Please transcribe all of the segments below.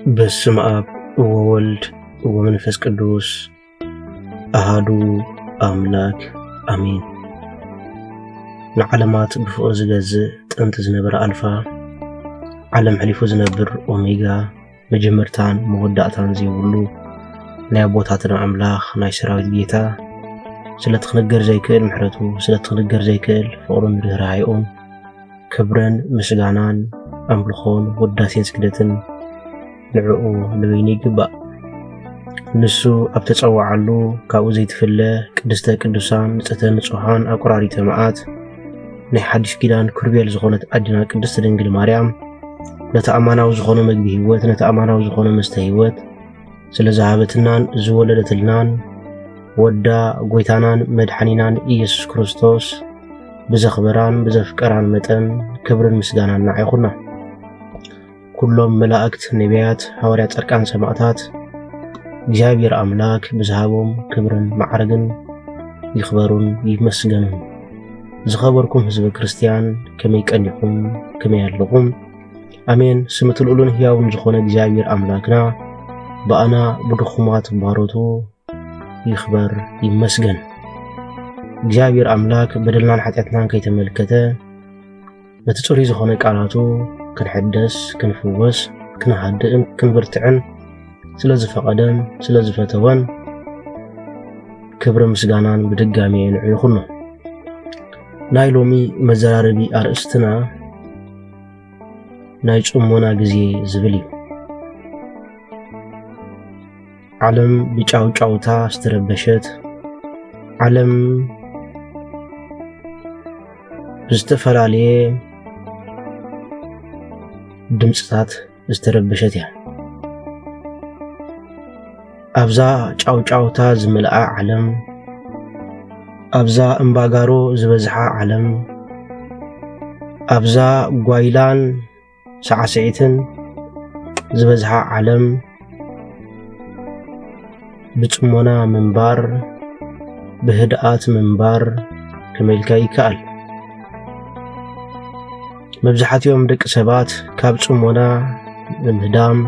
በስመ አብ ወወልድ ወመንፈስ ቅዱስ አሃዱ አምላክ አሜን። ንዓለማት ብፍቅር ዝገዝእ ጥንቲ ዝነበረ አልፋ ዓለም ሕሊፉ ዝነብር ኦሜጋ መጀመርታን መወዳእታን ዘይብሉ ናይ አቦታትና አምላኽ ናይ ሰራዊት ጌታ ስለትኽነገር ዘይክእል ምሕረቱ ስለትኽነገር ዘይክእል ፍቅሩን ርህራሄኡን ክብረን ምስጋናን አምልኾን ውዳሴን ስግደትን ንዕኡ ንበይኒ ይግባእ። ንሱ ኣብ ተጸዋዓሉ ካብኡ ዘይትፍለ ቅድስተ ቅዱሳን ንጽሕተ ንጹሓን ኣቁራሪተ መዓት ናይ ሓድሽ ኪዳን ክርቤል ዝኾነት ኣዲና ቅድስቲ ድንግል ማርያም ነቲ ኣማናዊ ዝኾነ መግቢ ህይወት ነቲ ኣማናዊ ዝኾነ መስተ ህይወት ስለ ዝሃበትናን ዝወለደትልናን ወዳ ጎይታናን መድሓኒናን ኢየሱስ ክርስቶስ ብዘኽበራን ብዘፍቀራን መጠን ክብርን ምስጋናን ንዓ ይኹና። ኩሎም መላእክት ነቢያት ሐዋርያት ጻድቃን ሰማዕታት እግዚአብሔር አምላክ ብዝሃቦም ክብርን ማዕረግን ይኽበሩን ይመስገኑን። ዝኸበርኩም ህዝበ ክርስቲያን ከመይ ቀኒኹም ከመይ ኣለኹም? አሜን። ስምቲ ልዑልን ሕያውን ዝኾነ እግዚአብሔር አምላክና በአና ብድኹማት ባሮቱ ይኽበር ይመስገን። እግዚአብሔር አምላክ በደልናን ኃጢአትናን ከይተመልከተ ነቲ ጽሩይ ዝኾነ ቃላቱ ክንሕደስ ክንፍወስ ክንሃድእን ክንብርትዕን ስለ ዝፈቐደን ስለ ዝፈተወን ክብሪ ምስጋናን ብድጋሚ ንዑ ይኹኖ። ናይ ሎሚ መዘራረቢ ኣርእስትና ናይ ጽሞና ጊዜ ዝብል እዩ። ዓለም ብጫውጫውታ ዝተረበሸት ዓለም ብዝተፈላለየ ድምፅታት ዝተረበሸት እያ። ኣብዛ ጫውጫውታ ዝመልኣ ዓለም ኣብዛ እምባጋሮ ዝበዝሓ ዓለም ኣብዛ ጓይላን ሳዕስዒትን ዝበዝሓ ዓለም ብጽሞና ምንባር ብህድኣት ምንባር ከመይልካ ይከኣል። መብዛሕትኦም ደቂ ሰባት ካብ ጽሞና ምምህዳም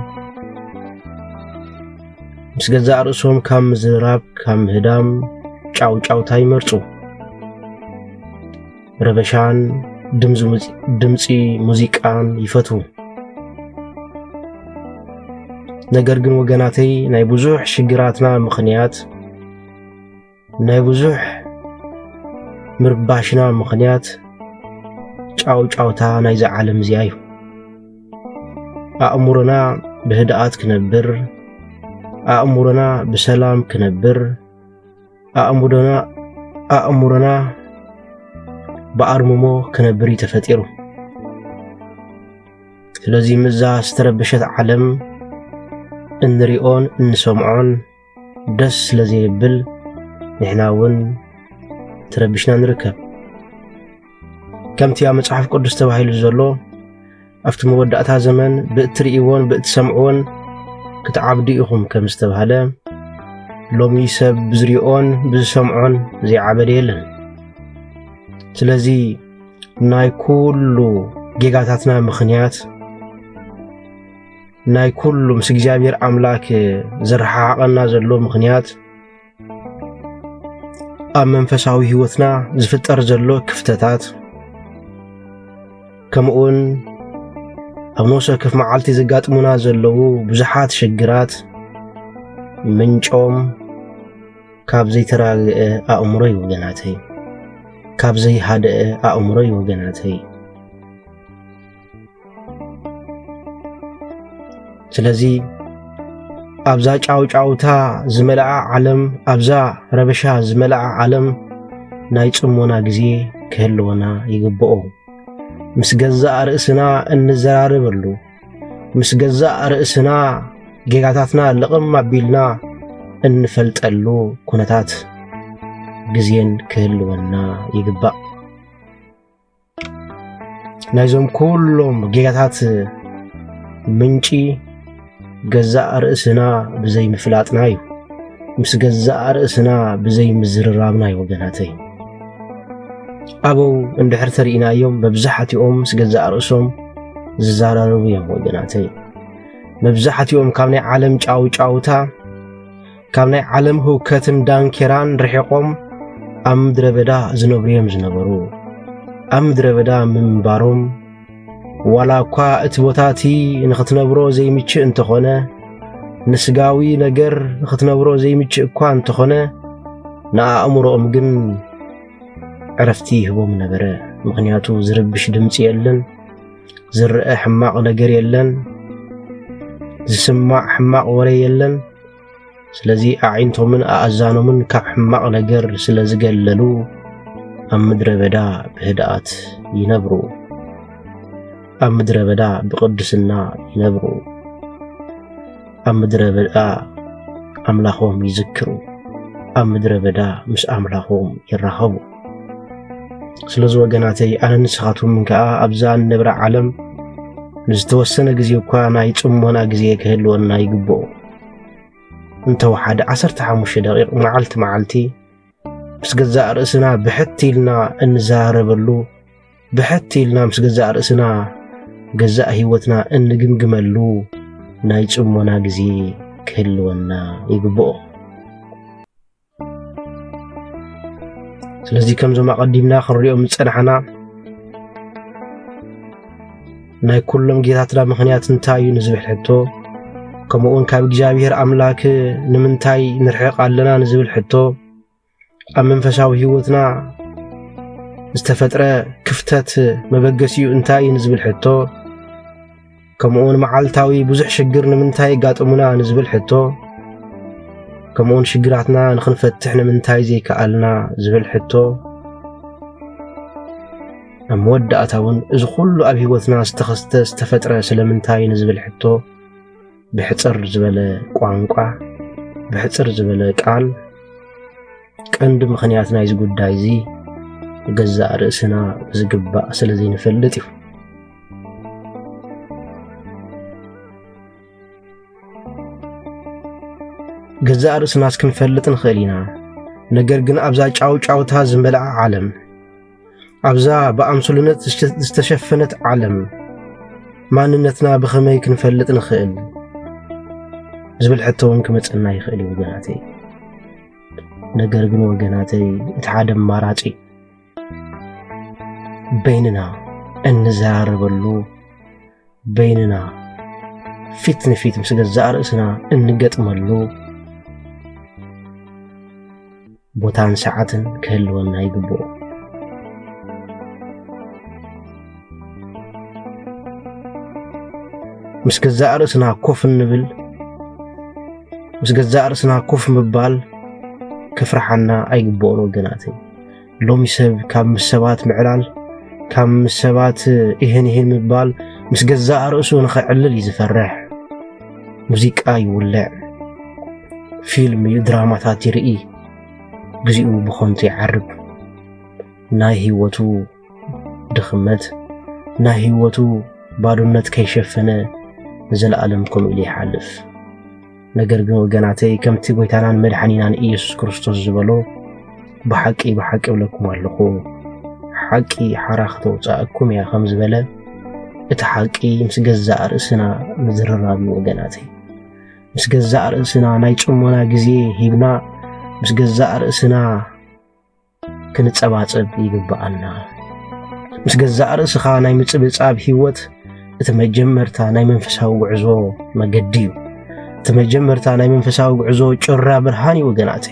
ምስ ገዛእ ርእሶም ካብ ምዝራብ ካብ ምህዳም ጫውጫውታ ይመርጹ። ረበሻን ድምፂ ሙዚቃን ይፈትዉ። ነገር ግን ወገናተይ ናይ ብዙሕ ሽግራትና ምኽንያት ናይ ብዙሕ ምርባሽና ምኽንያት ጫውጫውታ ናይዛ ዓለም እዚኣ እዩ። ኣእሙሮና ብህድኣት ክነብር ኣእሙሮና ብሰላም ክነብር ኣእሙሮና ብኣርምሞ ክነብር ተፈጢሩ። ስለዚ ምዛ ዝተረበሸት ዓለም እንሪኦን እንሰምዖን ደስ ስለዘይብል ንሕና እውን ተረቢሽና ንርከብ። ከምቲ ኣብ መጽሓፍ ቅዱስ ተባሂሉ ዘሎ ኣብቲ መወዳእታ ዘመን ብእትርእይዎን ብእትሰምዕዎን ክትዓብዱ ኢኹም ከም ዝተባሃለ ሎሚ ሰብ ብዝሪኦን ብዝሰምዖን ዘይዓበደ የለን። ስለዚ ናይ ኩሉ ጌጋታትና ምኽንያት ናይ ኩሉ ምስ እግዚአብሔር አምላክ ዘረሓሓቐና ዘሎ ምኽንያት ኣብ መንፈሳዊ ህይወትና ዝፍጠር ዘሎ ክፍተታት ከምኡን ኣብ ነወሰክፍ መዓልቲ ዘጋጥሙና ዘለዉ ብዙሓት ሽግራት ምንጮም ካብ ዘይተራግአ ኣእምሮ እዩ ወገናተይ፣ ካብ ዘይሃደአ ኣእምሮ እዩ ወገናተይ። ስለዚ ኣብዛ ጫውጫውታ ዝመልኣ ዓለም ኣብዛ ረበሻ ዝመልኣ ዓለም ናይ ጽሞና ጊዜ ክህልወና ይግብኦ። ምስ ገዛእ ርእስና እንዘራርበሉ ምስ ገዛእ ርእስና ጌጋታትና ልቕም ኣቢልና እንፈልጠሉ ኩነታት ጊዜን ክህልወና ይግባእ። ናይዞም ኩሎም ጌጋታት ምንጪ ገዛእ ርእስና ብዘይ ምፍላጥና እዩ። ምስ ገዛእ ርእስና ብዘይ ምዝርራብና እዩ ወገናተይ። ኣበው እንድሕር ተሪእናዮም መብዛሕትኦም ምስ ገዛእ ርእሶም ዝዛረቡ እዮም ወገናተይ። مبزحتيهم كامناي عالم ጫውጫውታ كامناي عالم هوكتن دانكيران رحيقهم أم دربدا زنبريم زنبرو أم دربدا من باروم ولا كوا اتبوتاتي نختنبرو زي ميتش انتخونه نسقاوي نجر نختنبرو زي ميتش اكوا انتخونه نا أمروهم جن عرفتي هو من نبره مغنياتو زربش دمتي يلن زرق حماق نجر يلن زسمع حماق وري يلن سلازي أعينتهم من أعزانهم من كاب حماق نجر سلازي قللو أم مدر بدا بهدات ينبرو أم مدر بدا بقدسنا ينبرو أم مدر بدا أملاخهم يذكروا أم مدر بدا مس أملاخهم يرهبوا سلازو وقناتي أنا نسخاتهم من كأ أبزان نبرع علم نزتوسنا قزيو كوانا يتأمونا قزيو كهلونا يقبو انت واحد 15 دقيقة معلتي بس قزاء رأسنا بحتي لنا انزاربلو بحتي لنا بس قزاء رأسنا قزاء هيوتنا انقمقملو نايج امونا قزي كهلونا يقبو سلازي كم زما قدمنا خنريهم نصنحنا ناي كلهم جيتاتنا مخنيات نتايو نزبح حتو كمون كاب እግዚአብሔር أملاك نمنتاي نرحق علنا نزبل حتو أمن فشاو هيوتنا استفترة كفتات مبقسيو انتاي نزبل حتو كمون معالتاوي بزح شجر نمنتاي قاطمنا نزبل حتو كمون شجراتنا نخنفتح نمنتاي زي كألنا زبل حتو أمودأتاون إذ كل أب هيوتنا استفترة سلمنتاي نزبل حتو بحصر زبل قوانقا بحصر زبل قال قند مخنياتنا يز ጉዳይ ዚ ገዛእ ርእስና ዝግባእ ስለዚ ንፈልጥ እዩ ገዛእ ርእስና እስክንፈልጥ ንኽእል ኢና ነገር ግን ኣብዛ ጫውጫውታ ዝመልኣ ዓለም ኣብዛ ብኣምስልነት ዝተሸፈነት ዓለም ማንነትና ብኸመይ ክንፈልጥ ንኽእል زبل حتى وانك متسنا يخلي وجناتي نقربن وجناتي اتعادم مراتي بيننا النزار بلو بيننا فتن فيت مسجد زار اسنا النقط ملو بوتان ساعة كهلونا يقبو مسجد زار اسنا كوف النبل مس ገዛእ ርእስና ኮፍ ምባል كفرحنا أيقبون وجناتي لومي سب كم سبات معلال كم سبات إهن مبال مس جزاء رأسه نخعلل يزفرح موسيقى يولع فيلم دراما تاتيرئي جزئو بخونتي عرب ناهي وتو دخمت ناهي وتو بارونت كيشفنا نزل عالمكم إلي حالف ነገር ግን ወገናቴ ከምቲ ጎይታናን መድኃኒናን ኢየሱስ ክርስቶስ ዝበሎ بحق ብለኩም ኣለኹ ሓቂ ሓራኽቶ ጻእኩም ያ ከም ዝበለ እቲ ሓቂ ምስ ገዛእ ርእስና ምዝርራብ ወገናቴ ምስ ገዛእ ርእስና ናይ ጽሞና ግዜ ሂብና ምስ ገዛእ ርእስና ክንጸባጸብ ይግባአና ምስ ገዛእ ርእስኻ ናይ ምጽብጻብ ህይወት እቲ መጀመርታ ናይ መንፈሳዊ ጉዕዞ መገዲ እዩ تمجمرتا ناي منفساوي ጉዕዞ ጭራ ብርሃን ወገናቴ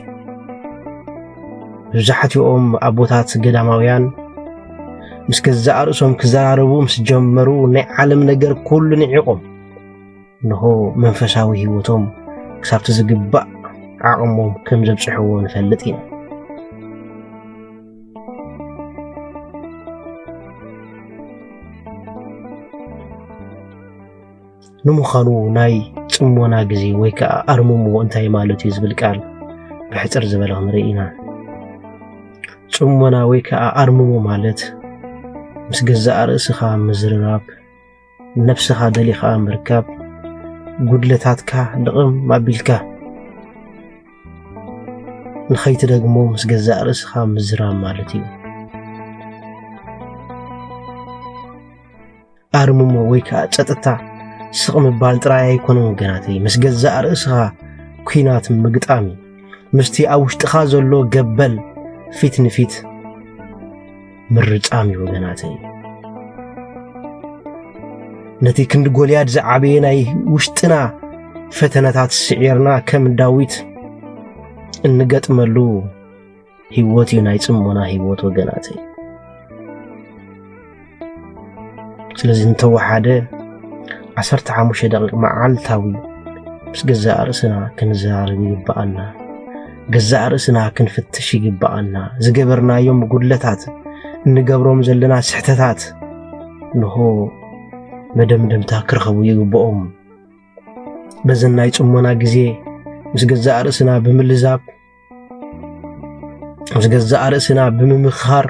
ብዙሓትኦም ኣቦታት ገዳማውያን ምስ ገዛእ ርእሶም ክዘራረቡ ምስ ጀመሩ ናይ ዓለም ነገር ኩሉ ንዒቆም ነሆ መንፈሳዊ ህይወቶም ክሳብቲ ዝግባእ ዓቕሞም ከም ዘብጽሕዎ ንፈልጥ ኢና نمخانو ناي ጽሞና ግዜ ወይ ከዓ ኣርሙሙ እንታይ ማለት እዩ ዝብል ቃል ብሕጽር ዝበለ ንሪኢና ጽሞና ወይ ከዓ ኣርሙሙ ማለት ምስ ገዛእ ርእስኻ ምዝርራብ ነፍስኻ ደሊኻ ምርካብ ጉድለታትካ ልቕም ማቢልካ ንኸይቲ ደግሞ ምስ ገዛእ ርእስኻ ምዝራብ ማለት እዩ ኣርሙሙ ወይ ከዓ ጸጥታ ስቕ ምባል ጥራይ ኣይኮነን ወገናተይ ምስ ገዛእ ርእስኻ ኩናት ምግጣሚ ምስቲ ኣብ ውሽጥኻ ዘሎ ገበል ፊት ንፊት ምርጫሚ ወገናተይ ነቲ ክንዲ ጎልያድ ዝዓበየ ናይ ውሽጥና ፈተነታት ስዒርና ከም ዳዊት እንገጥመሉ ህይወት እዩ ናይ ጽሞና ህይወት ወገናተይ ስለዚ እንተወሓደ 15 ደቂቕ መዓልታዊ ምስ ገዛእ ርእስና ክንዛረብ ይግባአና ገዛእ ርእስና ክንፍትሽ ይግባአና ዝገበርናዮም ጉድለታት እንገብሮም ዘለና ስሕተታት ንሆ መደምደምታ ክረኸቡ ይግብኦም በዘን ናይ ጽሞና ግዜ ምስ ገዛእ ርእስና ብምልዛብ ምስ ገዛእ ርእስና ብምምኻር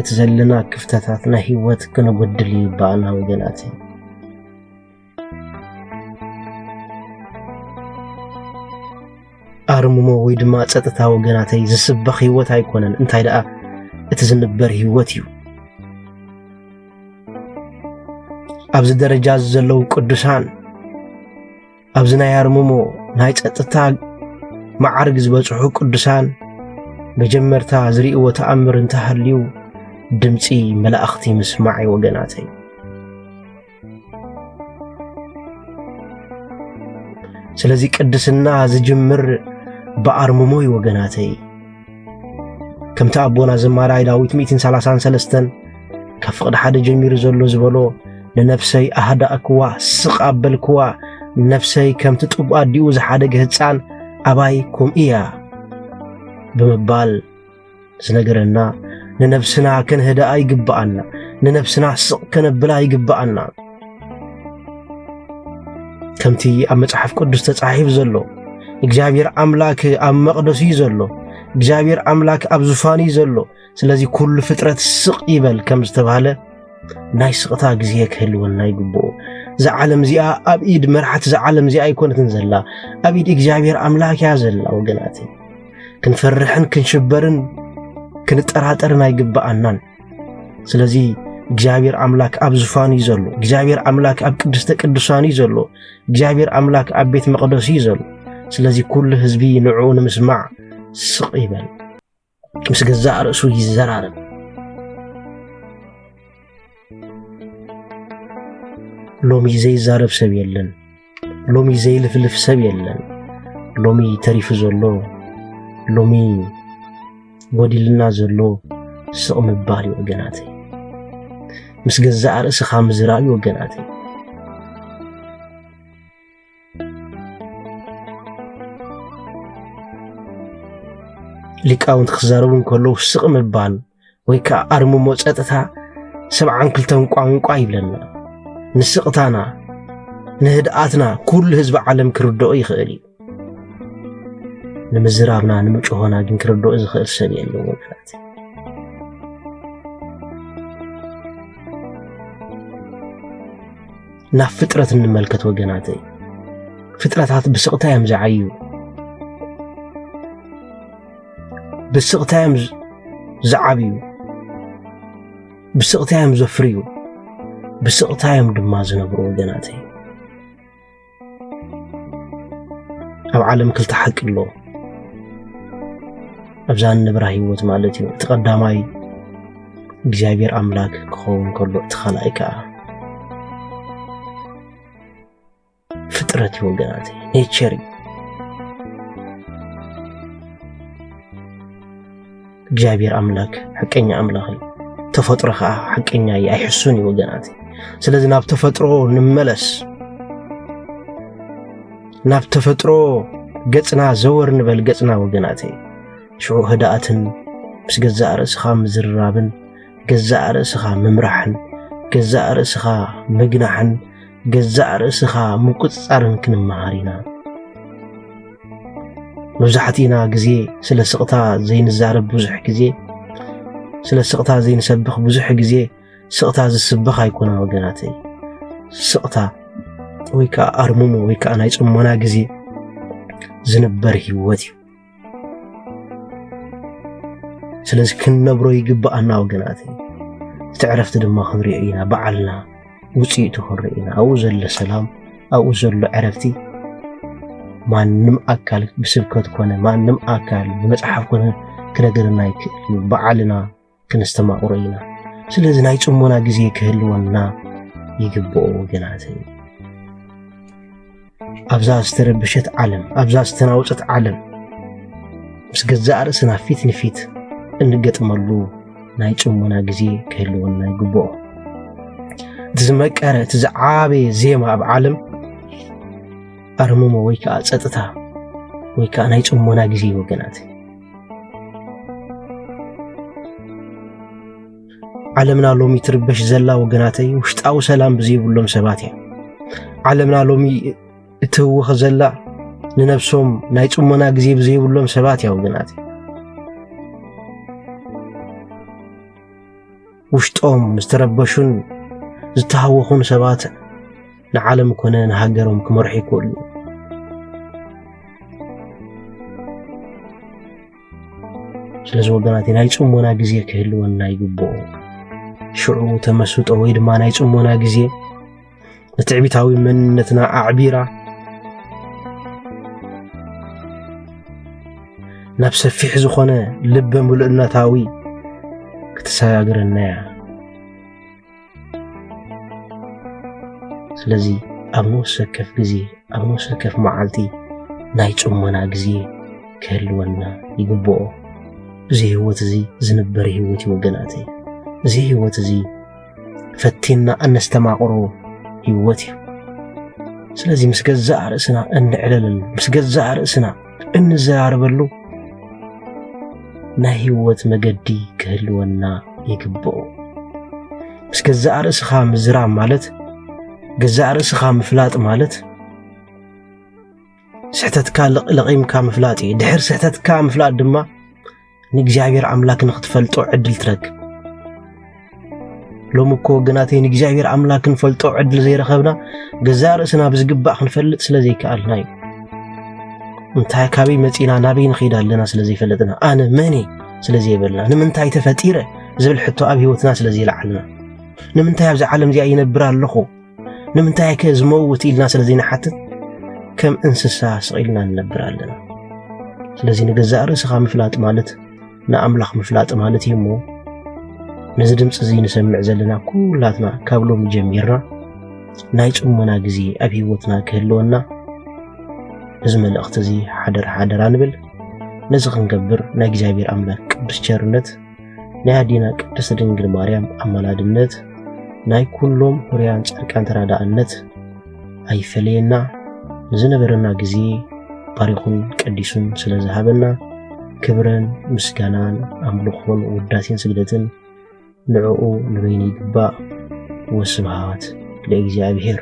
እቲ ዘለና ክፍተታት ናይ ህይወት ክነጎድል ይግባአና ወገናተይ ኣርምሞ ወይ ድማ ጸጥታ ወገናተይ ዝስበኽ ህይወት ኣይኮነን እንታይ ደኣ እቲ ዝንበር ህይወት እዩ ኣብዚ ደረጃ ዘለዉ ቅዱሳን ኣብዚ ናይ ኣርምሞ ናይ ጸጥታ ማዕርግ ዝበጽሑ ቅዱሳን መጀመርታ ዝርእይዎ ተኣምር እንተሃልዩ ድምፂ መላእኽቲ ምስማዕ ወገናተይ ስለዚ ቅድስና ዝጅምር በኣርምሞ ወገናተይ ከምቲ ኣቦና ዘማራይ ዳዊት 133 ካብ ፍቕዲ ሓደ ጀሚሩ ዘሎ ዝበሎ ንነፍሰይ ኣህዳእክዋ ስቕ ኣበልክዋ ነፍሰይ ከምቲ ጡብ ኣዲኡ ዝሓደገ ህፃን ኣባይ ኩም እያ ብምባል ዝነገረና ንነፍስና ክንህዳኣ ይግባአና ንነፍስና ስቕ ከነብላ ይግባአና ከምቲ ኣብ መጽሓፍ ቅዱስ ተጻሒፍ ዘሎ እግዚአብሔር ኣምላክ ኣብ መቕደሱ እዩ ዘሎ እግዚአብሔር ኣምላክ ኣብ ዙፋኑ እዩ ዘሎ ስለዚ ኩሉ ፍጥረት ስቕ ይበል ከም ዝተባሃለ ናይ ስቕታ ግዜ ክህልወና ይግብኦ ዝዓለም እዚኣ ኣብ ኢድ መርሓት ዝዓለም እዚኣ ኣይኮነትን ዘላ ኣብ ኢድ እግዚአብሔር ኣምላክ እያ ዘላ ወገናተይ ክንፈርሕን ክንሽበርን ክንጠራጠርን ኣይግባአናን ስለዚ እግዚአብሔር ኣምላክ ኣብ ዙፋኑ እዩ ዘሎ እግዚአብሔር ኣምላክ ኣብ ቅድስተ ቅዱሳን እዩ ዘሎ እግዚአብሔር ኣምላክ ኣብ ቤት መቕደሱ እዩ ዘሎ ስለዚ ኩሉ ህዝቢ ንዕኡ ንምስማዕ ስቕ ይበል ምስ ገዛእ ርእሱ ይዘራረብ ሎሚ ዘይዛረብ ሰብ የለን ሎሚ ዘይልፍልፍ ሰብ የለን ሎሚ ተሪፉ ዘሎ ሎሚ ጎዲልና ዘሎ ስቕ ምባል ወገናተይ ምስ ገዛእ ርእስኻ ምዝራብ ወገናተይ ሊቃውንት ክዛረቡ ከለዉ ስቕ ምባል ወይ ከዓ ኣርምሞ ጸጥታ 72 ቋንቋ ይብለና ንስቕታና ንህድኣትና ኩሉ ህዝቢ ዓለም ክርድኦ ይኽእል እዩ ንምዝራብና ንምጮሆና ግን ክርድኦ ዝኽእል ሰብ የለን ወገናተይ ናብ ፍጥረት እንመልከት ወገናተይ ፍጥረታት ብስቕታ እዮም ዝዓዩ ብስቕታ እዮም ዝዓብዩ ብስቕታ እዮም ዘፍርዩ ብስቕታ እዮም ድማ ዝነብሩ ወገናተይ ኣብ ዓለም ክልተ ሓቂ ኣሎ ኣብዛ ንብራ ህይወት ማለት እዩ እቲ ቀዳማይ እግዚአብሔር ኣምላክ ክኸውን ከሎ እቲ ኻልኣይ ከዓ ፍጥረት እዩ ወገናተይ ኔቸር እዩ እግዚአብሔር ኣምላክ ሓቀኛ ኣምላኽ እዩ ተፈጥሮ ከዓ ሓቀኛ እዩ ኣይሕሱን እዩ ወገናተይ ስለዚ ናብ ተፈጥሮ ንመለስ ናብ ተፈጥሮ ገጽና ዘወር ንበል ገጽና ወገናተይ ሽዑ ህዳኣትን ምስ ገዛእ ርእስኻ ምዝርራብን ገዛእ ርእስኻ ምምራሕን ገዛእ ርእስኻ ምግናሕን ገዛእ ርእስኻ ምቁጽጻርን ክንመሃር ኢና መብዛሕቲና ግዜ ስለ ስቕታ ዘይንዛረብ ብዙሕ ግዜ ስለ ስቕታ ዘይንሰብኽ ብዙሕ ግዜ ስቕታ ዝስብኽ ኣይኮነን ወገናተይ ስቕታ ወይ ከዓ ኣርምሞ ወይ ከዓ ናይ ጽሞና ግዜ ዝንበር ህይወት እዩ ስለዚ ክንነብሮ ይግባአና ወገናተይ እቲ ዕረፍቲ ድማ ክንሪኦ ኢና በዓልና ውፅኢቱ ክንርኢና ኣብኡ ዘሎ ሰላም ኣብኡ ዘሎ ዕረፍቲ ማንም ኣካል ብስብከት ኮነ ማንም ኣካል ብመጽሓፍ ኮነ ክነገረና ይክእል በዓልና ክንስተማቕሮ ኢና ስለዚ ናይ ጽሞና ግዜ ክህልወና ይግብኦ ወገናተይ ኣብዛ ዝተረበሸት ዓለም ኣብዛ ዝተናውፀት ዓለም ምስ ገዛእ ርእስና ፊት ንፊት እንገጥመሉ ናይ ጽሞና ግዜ ክህልወና ይግብኦ እቲ ዝመቀረ እቲ ዝዓበየ ዜማ ኣብ ዓለም ኣርምሞ ወይ ከዓ ጸጥታ ወይ ከዓ ናይ ጽሞና ግዜ ወገናተይ ዓለምና ሎሚ ትርበሽ ዘላ ወገናተይ ውሽጣዊ ሰላም ብዘይብሎም ሰባት እያ ዓለምና ሎሚ እትህወኽ ዘላ ንነፍሶም ናይ ጽሞና ግዜ ብዘይብሎም ሰባት እያ ወገናተይ ውሽጦም ዝተረበሹን ዝተሃወኹን ሰባት ንዓለም ኮነ ንሃገሮም ክመርሑ ይክእሉ ስለዚ ወገናተይ ናይ ጽሞና ግዜ ክህልወና ይግብኦ ሽዑ ተመስጦ ወይ ድማ ናይ ጽሞና ግዜ ንትዕቢታዊ መንነትና ኣዕቢራ ናብ ሰፊሕ ዝኾነ ልበ ምሉእነታዊ ክትሰጋግረና እያ ስለዚ ኣብ ንወሰከፍ ግዜ ኣብ ንወሰከፍ መዓልቲ ናይ ጽሞና ግዜ ክህልወና ይግብኦ እዚ ህይወት እዚ ዝነበረ ህይወት ወገናተይ እዚ ህይወት እዚ ፈቲና እነስተማቕሮ ህይወት እዩ ስለዚ ምስ ገዛእ ርእስና እንዕለለሉ ምስ ገዛእ ርእስና እንዘራርበሉ ናይ ህይወት መገዲ ክህልወና ይግብኦ ምስ ገዛእ ርእስኻ ምዝራብ ማለት ገዛእ ርእስኻ ምፍላጥ ማለት ስሕተትካ ለቒምካ ምፍላጥ እዩ ድሕር ስሕተትካ ምፍላጥ ድማ ንእግዚአብሔር ኣምላክ ንኽትፈልጦ ዕድል ትረክብ ሎሚ እኮ ወገናተይ ንእግዚአብሔር ኣምላክ ንፈልጦ ዕድል ዘይረኸብና ገዛእ ርእስና ብዝግባእ ክንፈልጥ ስለዘይከኣልና እዩ እንታይ ካበይ መፂና ናበይ ንኸይድ ኣለና ስለዘይፈለጥና ኣነ መን ስለዘይበልና ንምንታይ ተፈጢረ ዝብል ሕቶ ኣብ ህይወትና ስለዘይለዓልና ንምንታይ ኣብዚ ዓለም እዚኣ ይነብር ኣለኹ ንምንታይ ከ ዝመውት ኢልና ስለዘይንሓትት ከም እንስሳ ስቂልና ንነብር ኣለና ስለዚ ንገዛእ ርእስኻ ምፍላጥ ማለት ንኣምላኽ ምፍላጥ ማለት እዩ እሞ ነዚ ድምፂ እዚ ንሰምዕ ዘለና ኩላትና ካብ ሎሚ ጀሚርና ናይ ጽሞና ግዜ ኣብ ህይወትና ክህልወና እዚ መልእኽቲ እዚ ሓደራ ንብል ነዚ ክንገብር ናይ እግዚአብሔር ኣምላክ ቅዱስ ቸርነት ናይ ኣዴና ቅድስት ድንግል ማርያም ኣማላድነት ናይ ኩሎም ሁርያን ጻድቃን ተራዳእነት ኣይፈለየና ዝነበረና ግዜ ባሪኹን ቀዲሱን ስለዝሃበና ክብረን ምስጋናን ኣምልኾን ውዳሴን ስግደትን ንዕኡ ንበይኑ ይግባእ ወስብሃት ለእግዚአብሔር